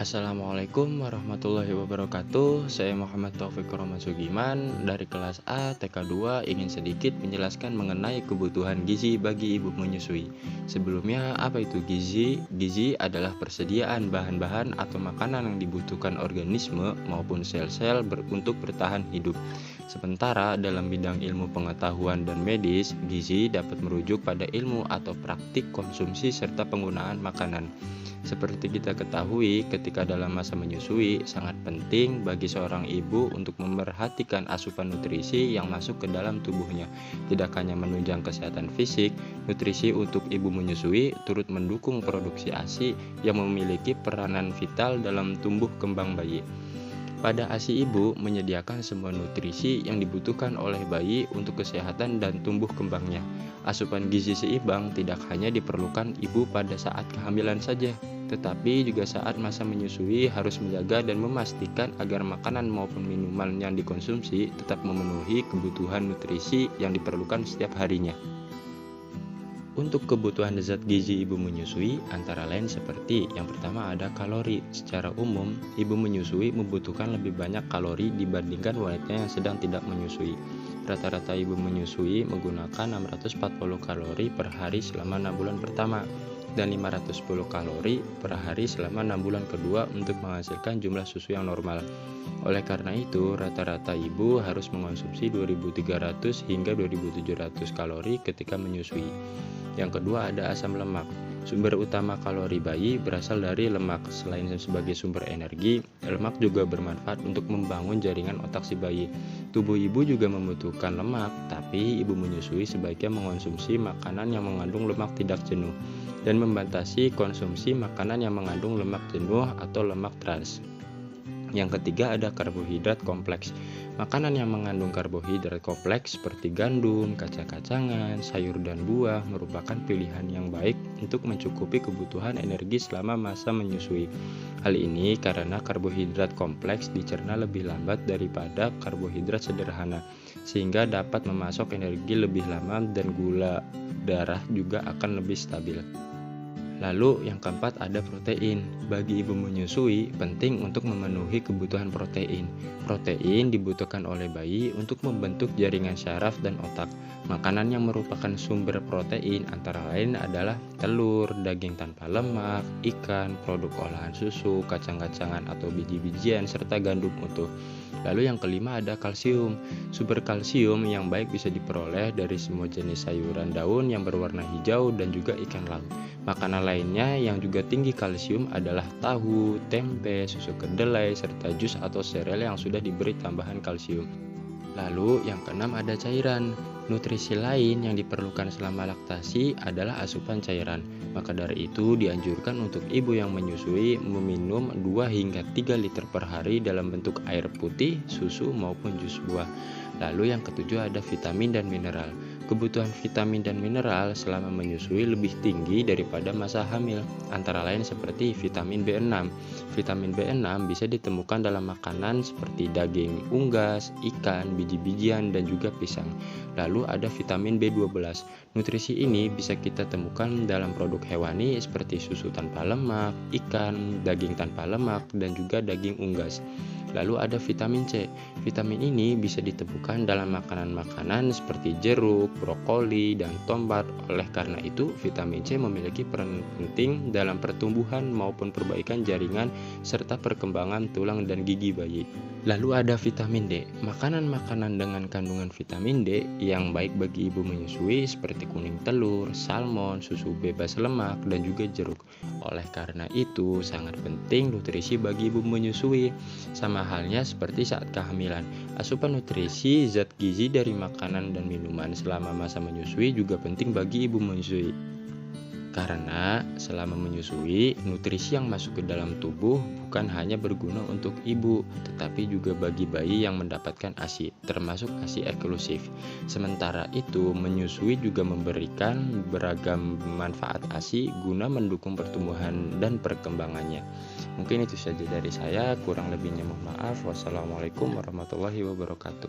Assalamualaikum warahmatullahi wabarakatuh. Saya Muhammad Taufik Roman Sugiman dari kelas A TK2 ingin sedikit menjelaskan mengenai kebutuhan gizi bagi ibu menyusui. Sebelumnya, apa itu gizi? Gizi adalah persediaan bahan-bahan atau makanan yang dibutuhkan organisme maupun sel-sel untuk bertahan hidup. Sementara dalam bidang ilmu pengetahuan dan medis, gizi dapat merujuk pada ilmu atau praktik konsumsi serta penggunaan makanan. Seperti kita ketahui, ketika dalam masa menyusui, sangat penting bagi seorang ibu untuk memerhatikan asupan nutrisi yang masuk ke dalam tubuhnya. Tidak hanya menunjang kesehatan fisik, nutrisi untuk ibu menyusui turut mendukung produksi ASI yang memiliki peranan vital dalam tumbuh kembang bayi. Pada ASI ibu menyediakan semua nutrisi yang dibutuhkan oleh bayi untuk kesehatan dan tumbuh kembangnya. Asupan gizi seimbang tidak hanya diperlukan ibu pada saat kehamilan saja, tetapi juga saat masa menyusui harus menjaga dan memastikan agar makanan maupun minuman yang dikonsumsi tetap memenuhi kebutuhan nutrisi yang diperlukan setiap harinya. Untuk kebutuhan zat gizi ibu menyusui antara lain seperti yang pertama ada kalori. Secara umum, ibu menyusui membutuhkan lebih banyak kalori dibandingkan wanita yang sedang tidak menyusui. Rata-rata ibu menyusui menggunakan 640 kalori per hari selama 6 bulan pertama dan 510 kalori per hari selama 6 bulan kedua untuk menghasilkan jumlah susu yang normal. Oleh karena itu, rata-rata ibu harus mengonsumsi 2.300 hingga 2.700 kalori ketika menyusui. Yang kedua ada asam lemak. Sumber utama kalori bayi berasal dari lemak. Selain sebagai sumber energi, lemak juga bermanfaat untuk membangun jaringan otak si bayi. Tubuh ibu juga membutuhkan lemak, tapi ibu menyusui sebaiknya mengonsumsi makanan yang mengandung lemak tidak jenuh dan membatasi konsumsi makanan yang mengandung lemak jenuh atau lemak trans. Yang ketiga ada karbohidrat kompleks. Makanan yang mengandung karbohidrat kompleks seperti gandum, kacang-kacangan, sayur dan buah merupakan pilihan yang baik untuk mencukupi kebutuhan energi selama masa menyusui. Hal ini karena karbohidrat kompleks dicerna lebih lambat daripada karbohidrat sederhana, sehingga dapat memasok energi lebih lama dan gula darah juga akan lebih stabil. Lalu yang keempat ada protein. Bagi ibu menyusui penting untuk memenuhi kebutuhan protein. Protein dibutuhkan oleh bayi untuk membentuk jaringan syaraf dan otak. Makanan yang merupakan sumber protein antara lain adalah telur, daging tanpa lemak, ikan, produk olahan susu, kacang-kacangan atau biji-bijian, serta gandum utuh. Lalu yang kelima ada kalsium. Sumber kalsium yang baik bisa diperoleh dari semua jenis sayuran daun yang berwarna hijau dan juga ikan laut. Makanan lainnya yang juga tinggi kalsium adalah tahu, tempe, susu kedelai, serta jus atau sereal yang sudah diberi tambahan kalsium. Lalu yang keenam ada cairan. Nutrisi lain yang diperlukan selama laktasi adalah asupan cairan. Maka dari itu dianjurkan untuk ibu yang menyusui meminum 2 hingga 3 liter per hari dalam bentuk air putih, susu maupun jus buah. Lalu yang ketujuh ada vitamin dan mineral. Kebutuhan vitamin dan mineral selama menyusui lebih tinggi daripada masa hamil, antara lain seperti vitamin B6. Vitamin B6 bisa ditemukan dalam makanan seperti daging unggas, ikan, biji-bijian, dan juga pisang. Lalu ada vitamin B12. Nutrisi ini bisa kita temukan dalam produk hewani seperti susu tanpa lemak, ikan, daging tanpa lemak, dan juga daging unggas. Lalu ada vitamin C. Vitamin ini bisa ditemukan dalam makanan-makanan seperti jeruk, brokoli, dan tomat. Oleh karena itu, vitamin C memiliki peran penting dalam pertumbuhan maupun perbaikan jaringan serta perkembangan tulang dan gigi bayi. Lalu ada vitamin D. Makanan-makanan dengan kandungan vitamin D yang baik bagi ibu menyusui seperti kuning telur, salmon, susu bebas lemak, dan juga jeruk. Oleh karena itu, sangat penting nutrisi bagi ibu menyusui. Sama halnya seperti saat kehamilan, asupan nutrisi zat gizi dari makanan dan minuman selama masa menyusui juga penting bagi ibu menyusui. Karena selama menyusui, nutrisi yang masuk ke dalam tubuh bukan hanya berguna untuk ibu, tetapi juga bagi bayi yang mendapatkan ASI, termasuk ASI eksklusif. Sementara itu, menyusui juga memberikan beragam manfaat ASI guna mendukung pertumbuhan dan perkembangannya. Mungkin itu saja dari saya, kurang lebihnya mohon maaf. Wassalamualaikum warahmatullahi wabarakatuh.